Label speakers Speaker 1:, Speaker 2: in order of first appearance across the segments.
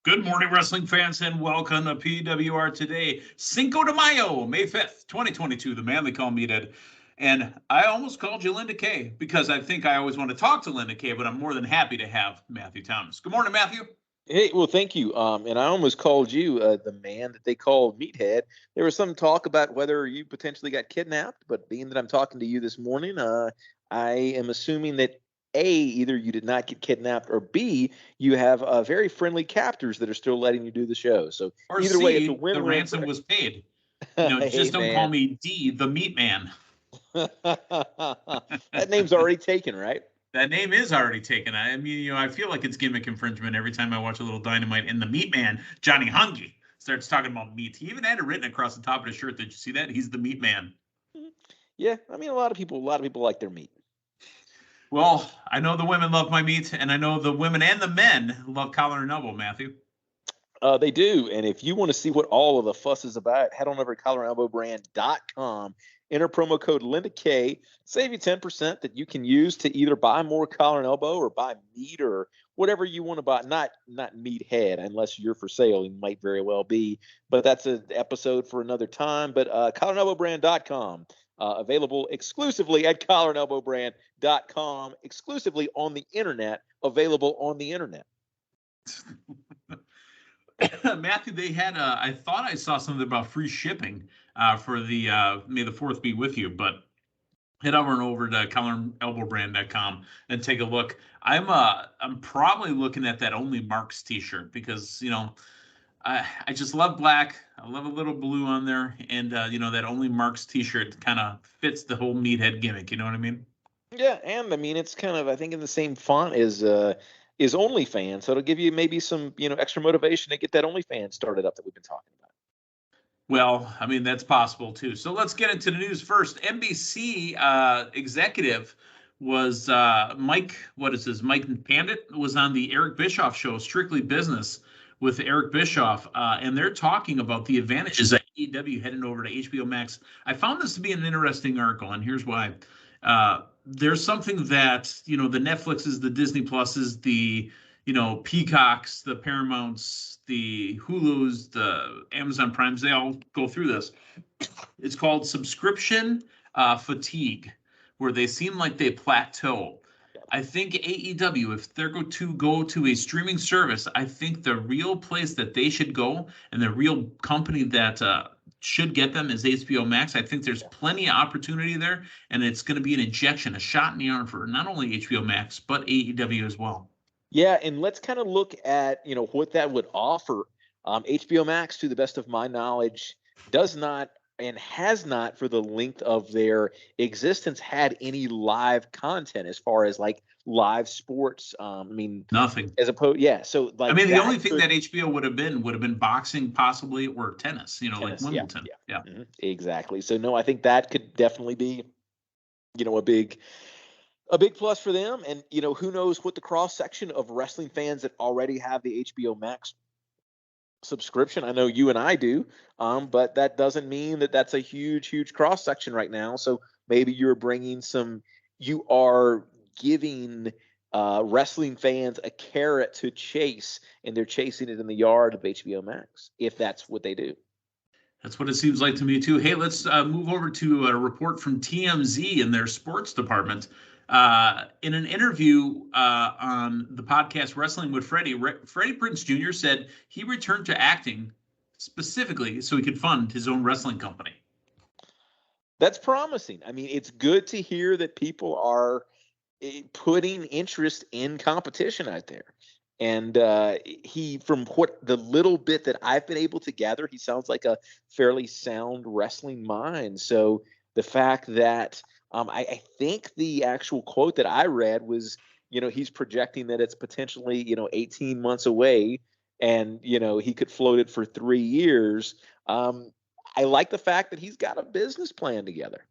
Speaker 1: Good morning, wrestling fans, and welcome to PWR Today, Cinco de Mayo, May 5th, 2022, the man they call Meathead. And I almost called you Linda Kay because I think I always want to talk to Linda Kay, but I'm more than happy to have Matthew Thomas. Good morning, Matthew.
Speaker 2: Hey, well, thank you. And I almost called you the man that they called Meathead. There was some talk about whether you potentially got kidnapped, but being that I'm talking to you this morning, I am assuming that A, either you did not get kidnapped, or B, you have very friendly captors that are still letting you do the show. So
Speaker 1: Or
Speaker 2: either way, it's a
Speaker 1: C,
Speaker 2: win-win.
Speaker 1: the ransom was paid.
Speaker 2: Hey,
Speaker 1: Just don't call
Speaker 2: man.
Speaker 1: me D, the Meat Man.
Speaker 2: That name's already taken, right?
Speaker 1: That name is already taken. I mean, I feel like it's gimmick infringement every time I watch a little Dynamite. And the Meat Man, Johnny Hungy, starts talking about meat. He even had it written across the top of his shirt. Did you see that? He's the Meat Man.
Speaker 2: Yeah, I mean, a lot of people like their meat.
Speaker 1: Well, I know the women love my meat, and I know the women and the men love collar and elbow, Matthew.
Speaker 2: They do. And if you want to see what all of the fuss is about, head on over to collarandelbowbrand.com. Enter promo code Linda K. Save you 10% that you can use to either buy more collar and elbow or buy meat or whatever you want to buy. Not Meathead, unless you're for sale. You might very well be. But that's an episode for another time. But collarandelbowbrand.com. Available exclusively at collarandelbowbrand.com. Exclusively on the internet. Available on the internet.
Speaker 1: Matthew, they had I thought I saw something about free shipping for the May the 4th be with you, but head over to collarandelbowbrand.com and take a look. I'm probably looking at that Only Marks t-shirt because I just love black. I love a little blue on there, and that Only Marks t-shirt kind of fits the whole Meathead gimmick. You know what I mean?
Speaker 2: Yeah, and I mean it's kind of I think in the same font as OnlyFans, so it'll give you maybe some extra motivation to get that OnlyFans started up that we've been talking about.
Speaker 1: Well, I mean that's possible too. So let's get into the news first. NBC executive was Mike. What is this? Mike Pandit was on the Eric Bischoff show, Strictly Business, with Eric Bischoff, and they're talking about the advantages of AEW heading over to HBO Max. I found this to be an interesting article, and here's why. There's something that the Netflixes, the Disney Pluses, the Peacocks, the Paramounts, the Hulus, the Amazon Primes, they all go through this. It's called subscription fatigue, where they seem like they plateau. I think AEW, if they're going to go to a streaming service, I think the real place that they should go and the real company that should get them is HBO Max. I think there's plenty of opportunity there, and it's going to be an injection, a shot in the arm for not only HBO Max, but AEW as well.
Speaker 2: Yeah, and let's kind of look at, what that would offer. HBO Max, to the best of my knowledge, does not and has not, for the length of their existence, had any live content as far as like live sports. I mean,
Speaker 1: nothing.
Speaker 2: As opposed, yeah. So like,
Speaker 1: I mean, the only thing that HBO would have been boxing, possibly, or tennis. Tennis, like Wimbledon. Yeah.
Speaker 2: Mm-hmm, exactly. So no, I think that could definitely be, a big plus for them. And who knows what the cross section of wrestling fans that already have the HBO Max subscription. I know you and I do, but that doesn't mean that that's a huge cross section right now. So maybe you are giving wrestling fans a carrot to chase, and they're chasing it in the yard of HBO Max, if that's what they do.
Speaker 1: That's what it seems like to me too. Hey, let's move over to a report from TMZ in their sports department. In an interview on the podcast Wrestling with Freddie Prinze Jr. said he returned to acting specifically so he could fund his own wrestling company.
Speaker 2: That's promising. I mean, it's good to hear that people are putting interest in competition out there. And from what the little bit that I've been able to gather, he sounds like a fairly sound wrestling mind. So the fact that I think the actual quote that I read was, he's projecting that it's potentially, 18 months away, and, he could float it for 3 years. I like the fact that he's got a business plan together.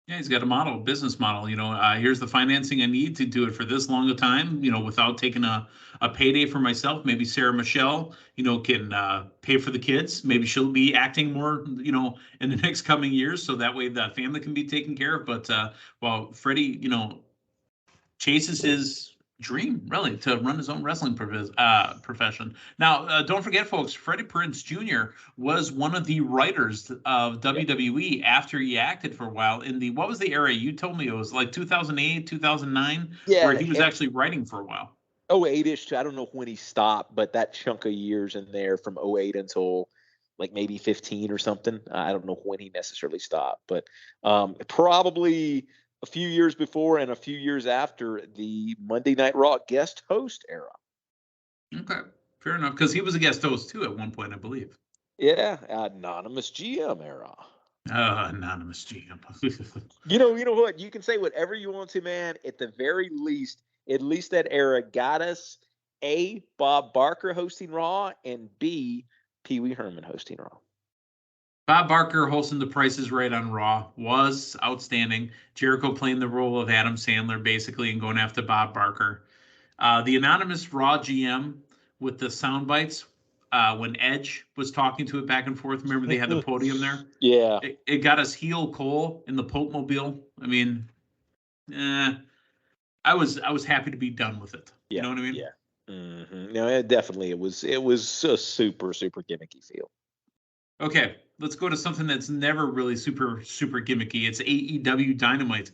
Speaker 1: Yeah, he's got a business model. Here's the financing I need to do it for this long a time, without taking a payday for myself. Maybe Sarah Michelle, can pay for the kids. Maybe she'll be acting more, in the next coming years. So that way the family can be taken care of. But while Freddie, chases his dream, really, to run his own wrestling profession. Now, don't forget, folks, Freddie Prinze Jr. was one of the writers of WWE after he acted for a while in the, what was the era? You told me it was like 2008, 2009, where he was actually writing for a while.
Speaker 2: 08-ish. I don't know when he stopped, but that chunk of years in there from 08 until like maybe 15 or something. I don't know when he necessarily stopped, but probably a few years before and a few years after the Monday Night Raw guest host era.
Speaker 1: Okay, fair enough, because he was a guest host too at one point, I believe.
Speaker 2: Yeah, anonymous GM era.
Speaker 1: Anonymous GM.
Speaker 2: you know what? You can say whatever you want to, man. At the very least, at least that era got us A, Bob Barker hosting Raw, and B, Pee Wee Herman hosting Raw.
Speaker 1: Bob Barker hosting The Price is Right on Raw was outstanding. Jericho playing the role of Adam Sandler, basically, and going after Bob Barker. The anonymous Raw GM with the sound bites, when Edge was talking to it back and forth. Remember, they had the podium there?
Speaker 2: Yeah.
Speaker 1: It got us heel Cole in the Pope Mobile. I mean, I was happy to be done with it.
Speaker 2: Yeah,
Speaker 1: you know what I mean?
Speaker 2: Yeah. Mm-hmm. No, it was a super gimmicky feel.
Speaker 1: Okay, let's go to something that's never really super gimmicky. It's AEW Dynamite.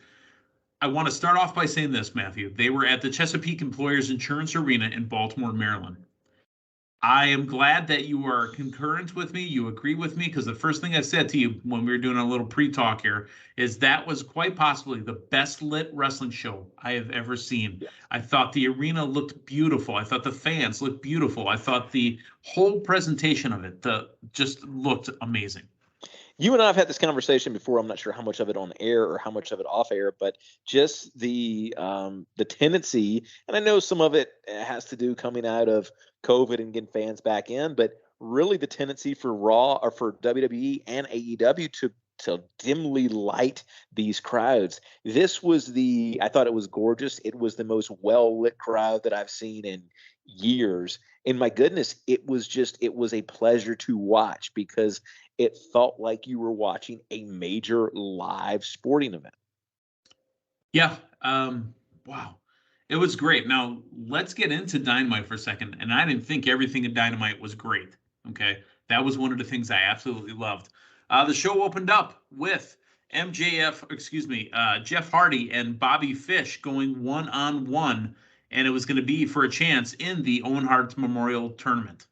Speaker 1: I want to start off by saying this, Matthew. They were at the Chesapeake Employers Insurance Arena in Baltimore, Maryland. I am glad that you are concurrent with me. You agree with me, because the first thing I said to you when we were doing a little pre-talk here is that was quite possibly the best lit wrestling show I have ever seen.
Speaker 2: Yeah.
Speaker 1: I thought the arena looked beautiful. I thought the fans looked beautiful. I thought the whole presentation of it just looked amazing.
Speaker 2: You and I have had this conversation before. I'm not sure how much of it on air or how much of it off air, but just the tendency, and I know some of it has to do coming out of COVID and getting fans back in, but really the tendency for Raw or for WWE and AEW to dimly light these crowds. I thought it was gorgeous. It was the most well lit crowd that I've seen in years. And my goodness, it was a pleasure to watch, because it felt like you were watching a major live sporting event.
Speaker 1: Yeah. Wow. It was great. Now, let's get into Dynamite for a second. And I didn't think everything in Dynamite was great. Okay. That was one of the things I absolutely loved. The show opened up with Jeff Hardy and Bobby Fish going one-on-one. And it was going to be for a chance in the Owen Hart Memorial Tournament.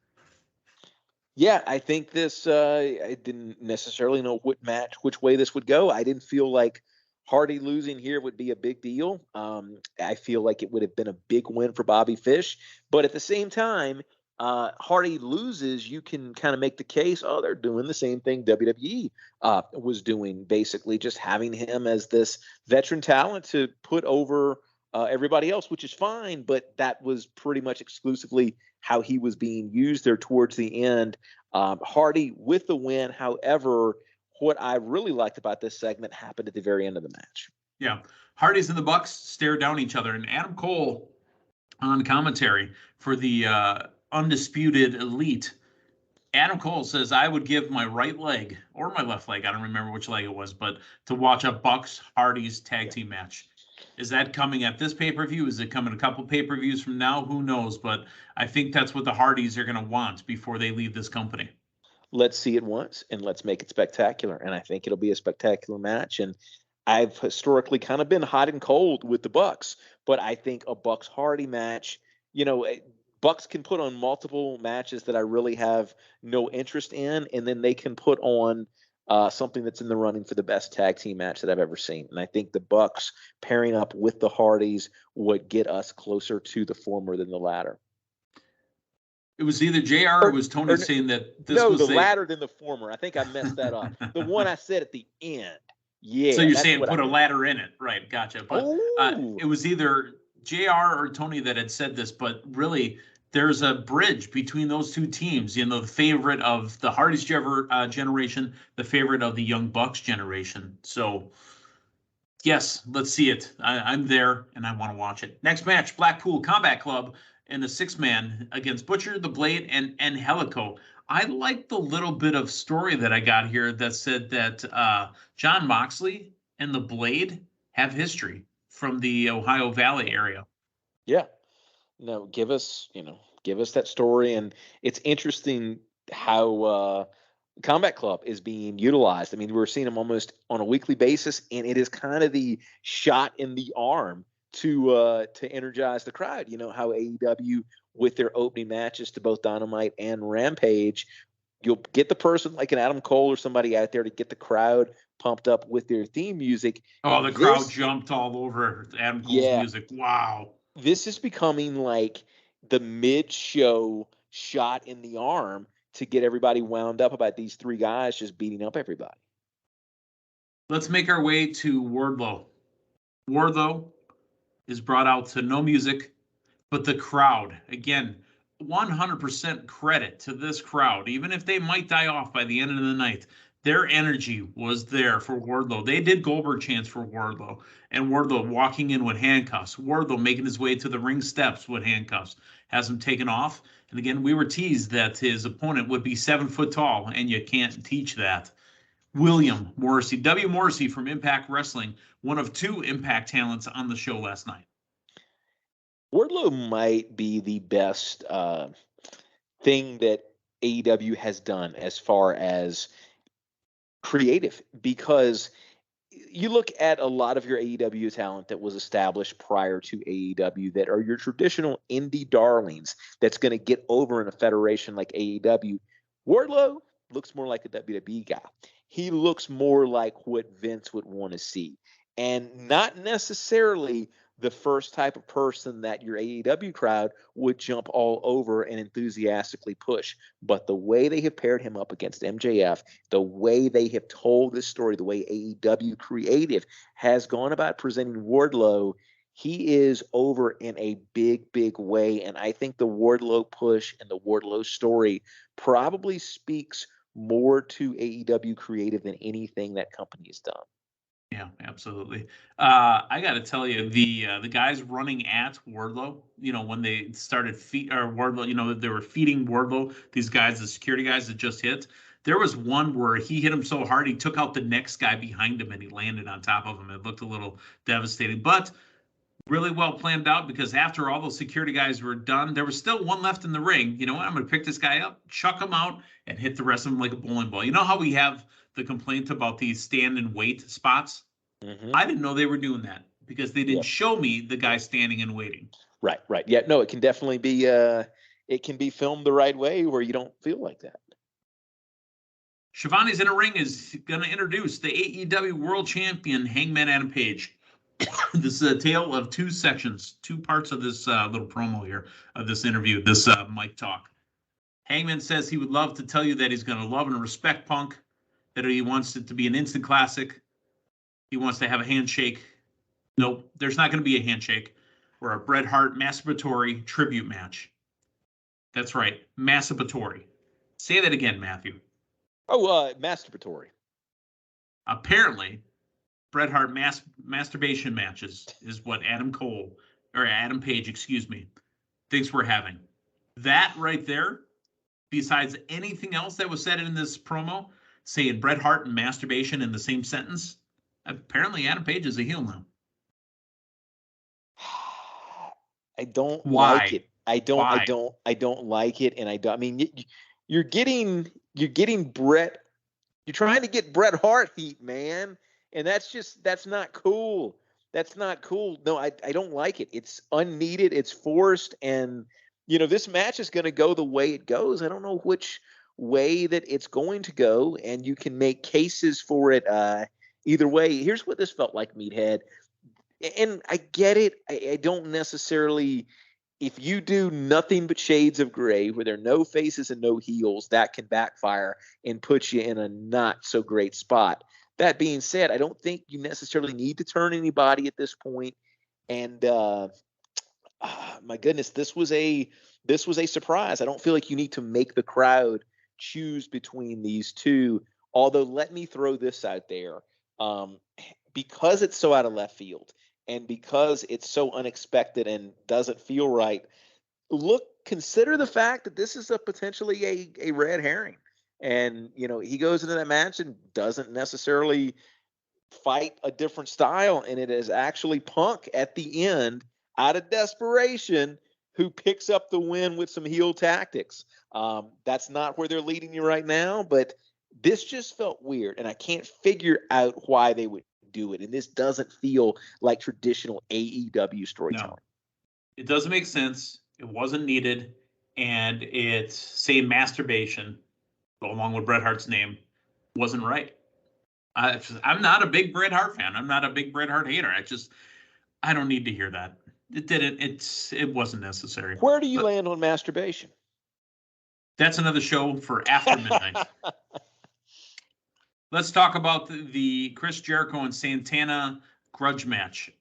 Speaker 2: Yeah, I think this, I didn't necessarily know which way this would go. I didn't feel like Hardy losing here would be a big deal. I feel like it would have been a big win for Bobby Fish. But at the same time, Hardy loses, you can kind of make the case, they're doing the same thing WWE was doing, basically just having him as this veteran talent to put over everybody else, which is fine, but that was pretty much exclusively how he was being used there towards the end. Hardy with the win. However, what I really liked about this segment happened at the very end of the match.
Speaker 1: Yeah. Hardy's and the Bucks stare down each other, and Adam Cole on commentary for the Undisputed Elite. Adam Cole says, I would give my right leg or my left leg, I don't remember which leg it was, but to watch a Bucks Hardys tag team match. Is that coming at this pay-per-view? Is it coming a couple pay-per-views from now? Who knows? But I think that's what the Hardys are going to want before they leave this company.
Speaker 2: Let's see it once and let's make it spectacular. And I think it'll be a spectacular match. And I've historically kind of been hot and cold with the Bucks, but I think a Bucks Hardy match, Bucks can put on multiple matches that I really have no interest in, and then they can put on something that's in the running for the best tag team match that I've ever seen. And I think the Bucks pairing up with the Hardys would get us closer to the former than the latter.
Speaker 1: It was either JR or was Tony saying that this was
Speaker 2: the latter than the former. I think I messed that up. The one I said at the end. Yeah.
Speaker 1: So you're saying put a ladder in it. Right. Gotcha. But it was either JR or Tony that had said this, but really there's a bridge between those two teams, the favorite of the Hardys generation, the favorite of the Young Bucks generation. So yes, let's see it. I'm there and I want to watch it. Next match, Blackpool Combat Club in a 6-man against Butcher, the Blade, and Angelico. I like the little bit of story that I got here that said that Jon Moxley and the Blade have history from the Ohio Valley area.
Speaker 2: Yeah. No, give us that story. And it's interesting how Combat Club is being utilized. I mean, we're seeing them almost on a weekly basis, and it is kind of the shot in the arm to energize the crowd. You know how AEW with their opening matches to both Dynamite and Rampage, you'll get the person like an Adam Cole or somebody out there to get the crowd pumped up with their theme music.
Speaker 1: Oh, the crowd jumped all over Adam Cole's music. Wow.
Speaker 2: This is becoming like the mid-show shot in the arm to get everybody wound up about these three guys just beating up everybody.
Speaker 1: Let's make our way to Wardlow. Wardlow is brought out to no music, but the crowd, again, 100% credit to this crowd, even if they might die off by the end of the night. Their energy was there for Wardlow. They did Goldberg chants for Wardlow, and Wardlow walking in with handcuffs. Wardlow making his way to the ring steps with handcuffs, has him taken off. And again, we were teased that his opponent would be 7 foot tall, and you can't teach that. William Morrissey, W. Morrissey from Impact Wrestling, one of 2 Impact talents on the show last night.
Speaker 2: Wardlow might be the best thing that AEW has done as far as creative, because you look at a lot of your AEW talent that was established prior to AEW that are your traditional indie darlings that's going to get over in a federation like AEW. Wardlow looks more like a WWE guy. He looks more like what Vince would want to see, and not necessarily the first type of person that your AEW crowd would jump all over and enthusiastically push. But the way they have paired him up against MJF, the way they have told this story, the way AEW creative has gone about presenting Wardlow, he is over in a big, big way. And I think the Wardlow push and the Wardlow story probably speaks more to AEW creative than anything that company has done.
Speaker 1: Yeah, absolutely. I got to tell you, the guys running at Wardlow, when they started Wardlow, they were feeding Wardlow, these guys, the security guys that just hit. There was one where he hit him so hard he took out the next guy behind him and he landed on top of him. It looked a little devastating, but really well planned out, because after all those security guys were done, there was still one left in the ring. You know what? I'm going to pick this guy up, chuck him out, and hit the rest of them like a bowling ball. You know how we have the complaint about these stand and wait spots? Mm-hmm. I didn't know they were doing that because they didn't show me the guy standing and waiting.
Speaker 2: Right. Yeah, no, it can definitely be it can be filmed the right way where you don't feel like that.
Speaker 1: Shivani's in a ring is going to introduce the AEW World Champion, Hangman Adam Page. This is a tale of 2 sections, 2 parts of this little promo here, of this interview, this mic talk. Hangman says he would love to tell you that he's going to love and respect Punk, that he wants it to be an instant classic. He wants to have a handshake. Nope, there's not going to be a handshake or a Bret Hart masturbatory tribute match. That's right, masturbatory. Say that again, Matthew.
Speaker 2: Masturbatory.
Speaker 1: Apparently, Bret Hart masturbation matches is what Adam Page, thinks we're having. That right there, besides anything else that was said in this promo, saying Bret Hart and masturbation in the same sentence, apparently Adam Page is a heel now.
Speaker 2: I don't like it. I don't like it, and I mean, you're getting Bret. You're trying to get Bret Hart heat, man, and that's not cool. That's not cool. No, I don't like it. It's unneeded. It's forced, and this match is going to go the way it goes. I don't know which way that it's going to go, and you can make cases for it either way. Here's what this felt like, Meathead. And I get it. I don't necessarily, if you do nothing but shades of gray where there are no faces and no heels, that can backfire and put you in a not so great spot. That being said, I don't think you necessarily need to turn anybody at this point. And my goodness, this was a surprise. I don't feel like you need to make the crowd choose between these two. Although, let me throw this out there. Because it's so out of left field and because it's so unexpected and doesn't feel right, consider the fact that this is potentially a red herring. And, he goes into that match and doesn't necessarily fight a different style. And it is actually Punk at the end, out of desperation, who picks up the win with some heel tactics. That's not where they're leading you right now, but this just felt weird, and I can't figure out why they would do it. And this doesn't feel like traditional AEW storytelling.
Speaker 1: No, it doesn't make sense. It wasn't needed, and it's same masturbation, along with Bret Hart's name, wasn't right. I'm not a big Bret Hart fan. I'm not a big Bret Hart hater. I don't need to hear that. It didn't. It wasn't necessary.
Speaker 2: Where do you land on masturbation?
Speaker 1: That's another show for after midnight. Let's talk about the Chris Jericho and Santana grudge match.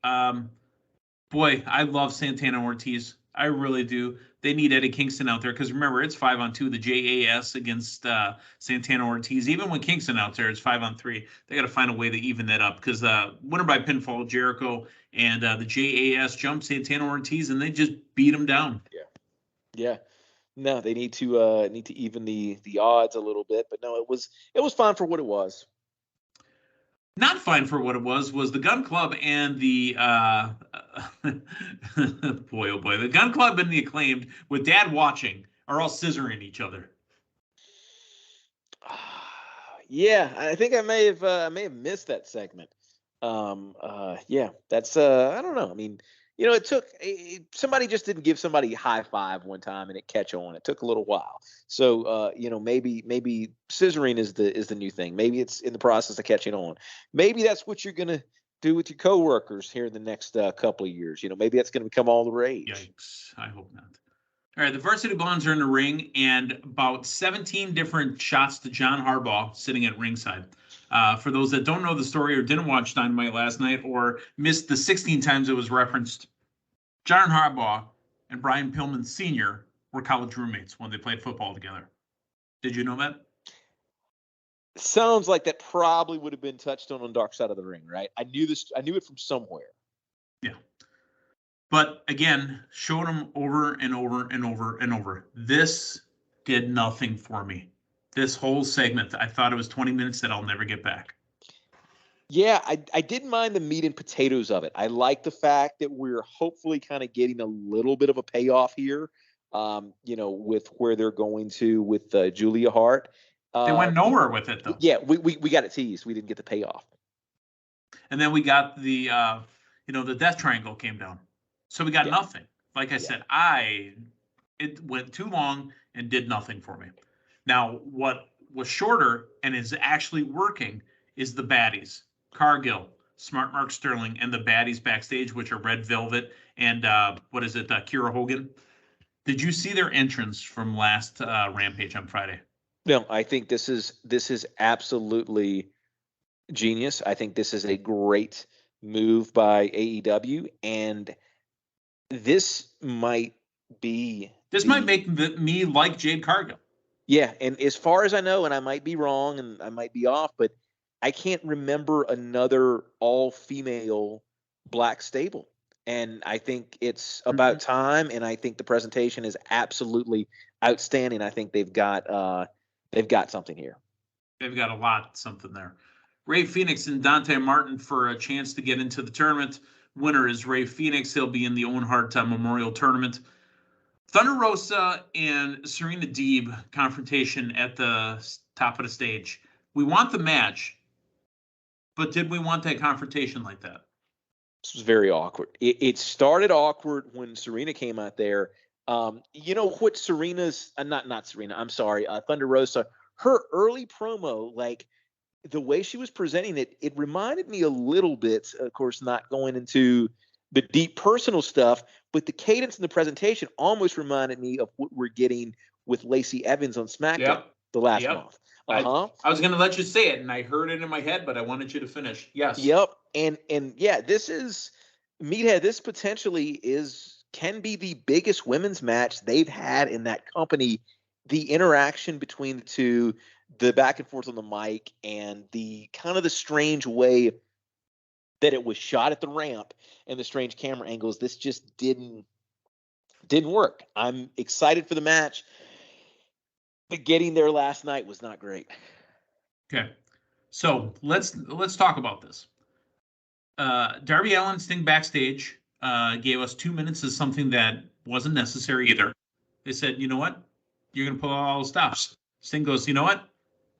Speaker 1: Boy, I love Santana and Ortiz. I really do. They need Eddie Kingston out there because remember, it's 5-on-2, the JAS against Santana Ortiz. Even when Kingston out there, it's 5-on-3. They got to find a way to even that up because winner by pinfall, Jericho and the JAS jumped Santana Ortiz and they just beat him down.
Speaker 2: Yeah. No, they need to even the odds a little bit, but no, it was fine for what it was.
Speaker 1: Not fine for what it was the Gun Club and the boy, oh boy, the Gun Club and the Acclaimed with Dad watching are all scissoring each other.
Speaker 2: Yeah, I think I may have missed that segment. Yeah, that's I don't know. I mean, it took somebody just didn't give somebody a high five one time and it catch on. It took a little while. So, maybe scissoring is the new thing. Maybe it's in the process of catching on. Maybe that's what you're going to do with your coworkers here in the next couple of years. Maybe that's going to become all the rage.
Speaker 1: Yikes. I hope not. All right. The Varsity Blondes are in the ring and about 17 different shots to John Harbaugh sitting at ringside. For those that don't know the story or didn't watch Dynamite last night or missed the 16 times it was referenced, John Harbaugh and Brian Pillman Sr. were college roommates when they played football together. Did you know that?
Speaker 2: Sounds like that probably would have been touched on Dark Side of the Ring, right? I knew it from somewhere.
Speaker 1: Yeah. But again, showing them over and over and over and over. This did nothing for me. This whole segment, I thought it was 20 minutes that I'll never get back.
Speaker 2: Yeah, I didn't mind the meat and potatoes of it. I like the fact that we're hopefully kind of getting a little bit of a payoff here, with where they're going to with Julia Hart.
Speaker 1: They went nowhere with it, though.
Speaker 2: Yeah, we got it teased. We didn't get the payoff.
Speaker 1: And then we got the Death Triangle came down. So we got nothing. Like I said, it went too long and did nothing for me. Now, what was shorter and is actually working is the baddies. Cargill, Smart Mark Sterling, and the baddies backstage, which are Red Velvet and Kira Hogan. Did you see their entrance from last Rampage on Friday?
Speaker 2: No, I think this is absolutely genius. I think this is a great move by AEW, and this might
Speaker 1: make me like Jade Cargill.
Speaker 2: Yeah, and as far as I know, and I might be wrong and I might be off, but I can't remember another all-female black stable. And I think it's about time, and I think the presentation is absolutely outstanding. I think they've got something here.
Speaker 1: They've got something there. Ray Phoenix and Dante Martin for a chance to get into the tournament. Winner is Ray Phoenix. He'll be in the Owen Hart Memorial Tournament. Thunder Rosa and Serena Deeb confrontation at the top of the stage. We want the match, but did we want that confrontation like that?
Speaker 2: This was very awkward. It started awkward when Serena came out there. What Serena's not Serena. I'm sorry, Thunder Rosa. Her early promo, like the way she was presenting it, it reminded me a little bit. Of course, not going into the deep personal stuff, but the cadence in the presentation almost reminded me of what we're getting with Lacey Evans on SmackDown the last month.
Speaker 1: I was going to let you say it, and I heard it in my head, but I wanted you to finish. Yes.
Speaker 2: Yep. And yeah, this is Meathead. This potentially can be the biggest women's match they've had in that company. The interaction between the two, the back and forth on the mic, and the kind of the strange way that it was shot at the ramp and the strange camera angles, this just didn't work. I'm excited for the match, but getting there last night was not great.
Speaker 1: Okay, so let's talk about this. Darby Allin Sting backstage gave us 2 minutes of something that Wasn't necessary either. They said, you know what? You're going to pull out all the stops. Sting goes, you know what?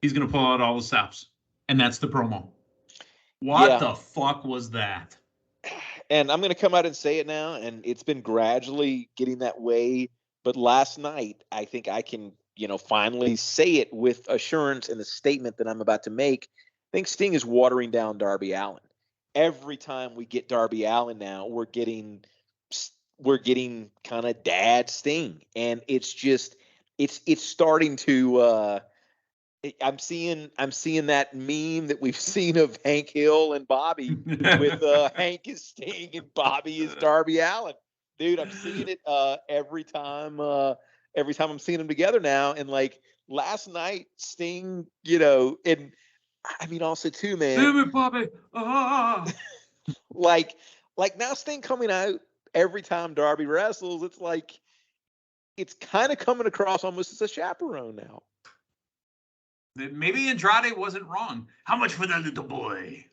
Speaker 1: He's going to pull out all the stops. And that's the promo. What the fuck was that?
Speaker 2: And I'm going to come out and say it now, and it's been gradually getting that way. But last night, I think I can, finally say it with assurance in the statement that I'm about to make. I think Sting is watering down Darby Allin. Every time we get Darby Allin now, we're getting kind of dad Sting, and it's just it's starting to. I'm seeing that meme that we've seen of Hank Hill and Bobby with Hank is Sting and Bobby is Darby Allin. Dude, I'm seeing it every time I'm seeing them together now. And like last night, Sting, and I mean also too, man.
Speaker 1: Damn it, Bobby.
Speaker 2: like now Sting coming out every time Darby wrestles, it's like it's kind of coming across almost as a chaperone now.
Speaker 1: Maybe Andrade wasn't wrong. How much for that little boy?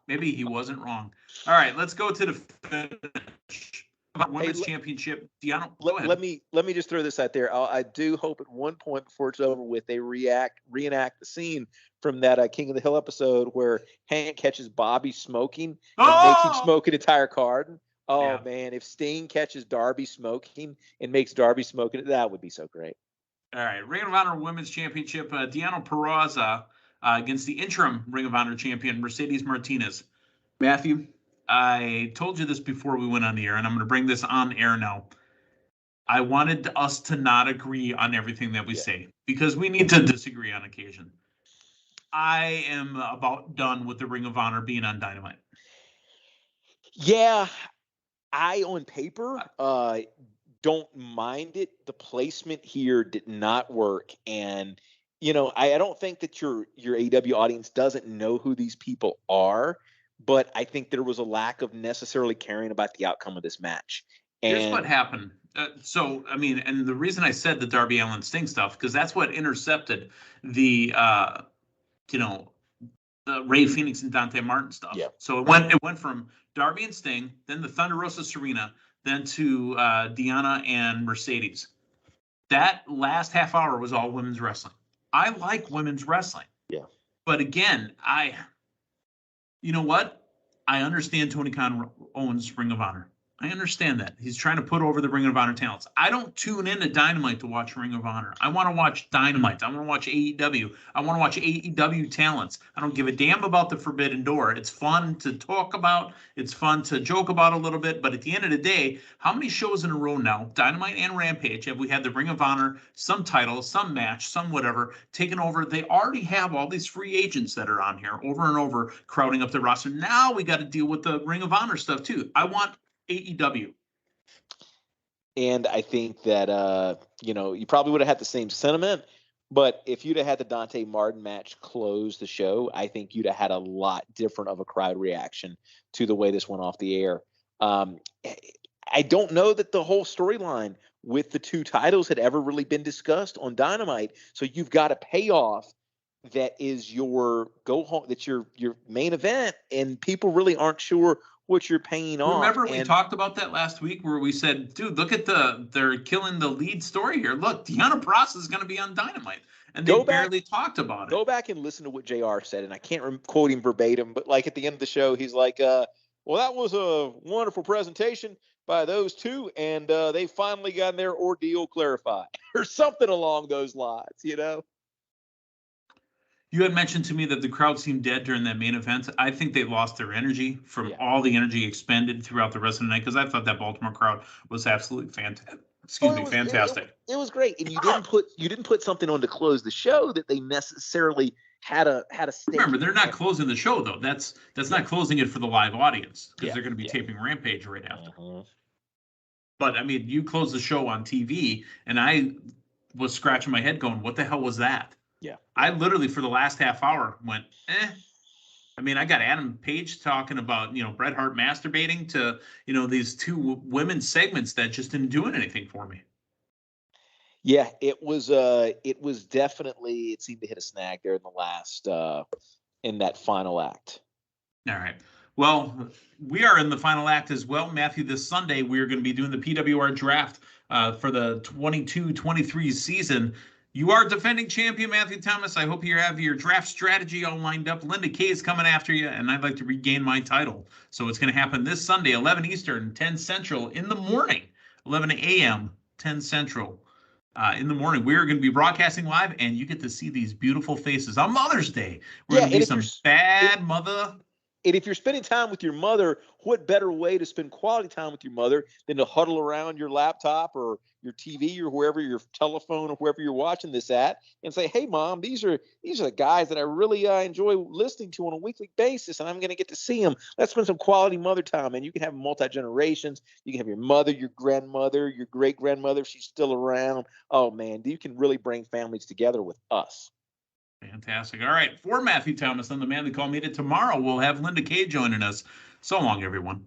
Speaker 1: Maybe he wasn't wrong. All right, let's go to the finish. Women's Championship. Deanna, go ahead.
Speaker 2: Let me just throw this out there. I do hope at one point before it's over with, they reenact the scene from that King of the Hill episode where Hank catches Bobby smoking and makes him smoke an entire card. Oh yeah. Man, if Sting catches Darby smoking and makes Darby smoke it, that would be so great.
Speaker 1: All right, Ring of Honor Women's Championship, Deanna Purrazzo against the interim Ring of Honor champion, Mercedes Martinez. Matthew, I told you this before we went on the air, and I'm going to bring this on air now. I wanted us to not agree on everything that we say, because we need to disagree on occasion. I am about done with the Ring of Honor being on Dynamite.
Speaker 2: Yeah, on paper, don't mind it. The placement here did not work. And, I don't think that your AEW audience doesn't know who these people are, but I think there was a lack of necessarily caring about the outcome of this match. And
Speaker 1: here's what happened. And the reason I said the Darby Allin Sting stuff, because that's what intercepted the Ray Phoenix and Dante Martin stuff.
Speaker 2: Yeah.
Speaker 1: So it went from Darby and Sting, then the Thunder Rosa Serena, then to Deanna and Mercedes. That last half hour was all women's wrestling. I like women's wrestling.
Speaker 2: Yeah.
Speaker 1: But again, you know what? I understand Tony Khan owns Ring of Honor. I understand that. He's trying to put over the Ring of Honor talents. I don't tune into Dynamite to watch Ring of Honor. I want to watch Dynamite. I want to watch AEW. I want to watch AEW talents. I don't give a damn about the Forbidden Door. It's fun to talk about. It's fun to joke about a little bit. But at the end of the day, how many shows in a row now, Dynamite and Rampage, have we had the Ring of Honor, some title, some match, some whatever, taken over? They already have all these free agents that are on here over and over crowding up the roster. Now we got to deal with the Ring of Honor stuff too. I want AEW.
Speaker 2: And I think that, you probably would have had the same sentiment, but if you'd have had the Dante Martin match close the show, I think you'd have had a lot different of a crowd reaction to the way this went off the air. I don't know that the whole storyline with the two titles had ever really been discussed on Dynamite. So you've got a payoff that is your go home, that's your main event, and people really aren't sure what you're paying off.
Speaker 1: Remember we talked about that last week where we said, dude, look at they're killing the lead story here. Look, Deanna Purrazzo is going to be on Dynamite. And they barely talked about it.
Speaker 2: Go back and listen to what JR said, and I can't quote him verbatim, but like at the end of the show, he's like, well, that was a wonderful presentation by those two, and they finally got their ordeal clarified or something along those lines,
Speaker 1: You had mentioned to me that the crowd seemed dead during that main event. I think they lost their energy from all the energy expended throughout the rest of the night, because I thought that Baltimore crowd was absolutely fantastic. Fantastic.
Speaker 2: It was great, and you didn't put something on to close the show that they necessarily had a stake.
Speaker 1: Remember, they're not closing the show though. That's not closing it for the live audience, because they're going to be taping Rampage right after. But I mean, you close the show on TV, and I was scratching my head going, "What the hell was that?"
Speaker 2: Yeah.
Speaker 1: I literally, for the last half hour, went, I mean, I got Adam Page talking about, Bret Hart masturbating to, these two women's segments that just didn't do anything for me.
Speaker 2: Yeah, it was definitely, it seemed to hit a snag there in the last, in that final act.
Speaker 1: All right. Well, we are in the final act as well, Matthew. This Sunday, we're going to be doing the PWR draft for the 22-23 season. You are defending champion, Matthew Thomas. I hope you have your draft strategy all lined up. Linda Kay is coming after you, and I'd like to regain my title. So it's going to happen this Sunday, 11 Eastern, 10 Central in the morning, 11 a.m., 10 Central. In the morning, we're going to be broadcasting live, and you get to see these beautiful faces on Mother's Day. We're going to be some bad mother.
Speaker 2: And if you're spending time with your mother, what better way to spend quality time with your mother than to huddle around your laptop or your TV or wherever, your telephone or wherever you're watching this at, and say, "Hey, Mom, these are the guys that I really enjoy listening to on a weekly basis, and I'm going to get to see them. Let's spend some quality mother time." And you can have multi-generations. You can have your mother, your grandmother, your great-grandmother if she's still around. Oh, man, you can really bring families together with us.
Speaker 1: Fantastic. All right. For Matthew Thomas, I'm the man they call me. Tomorrow we'll have Linda Kay joining us. So long, everyone.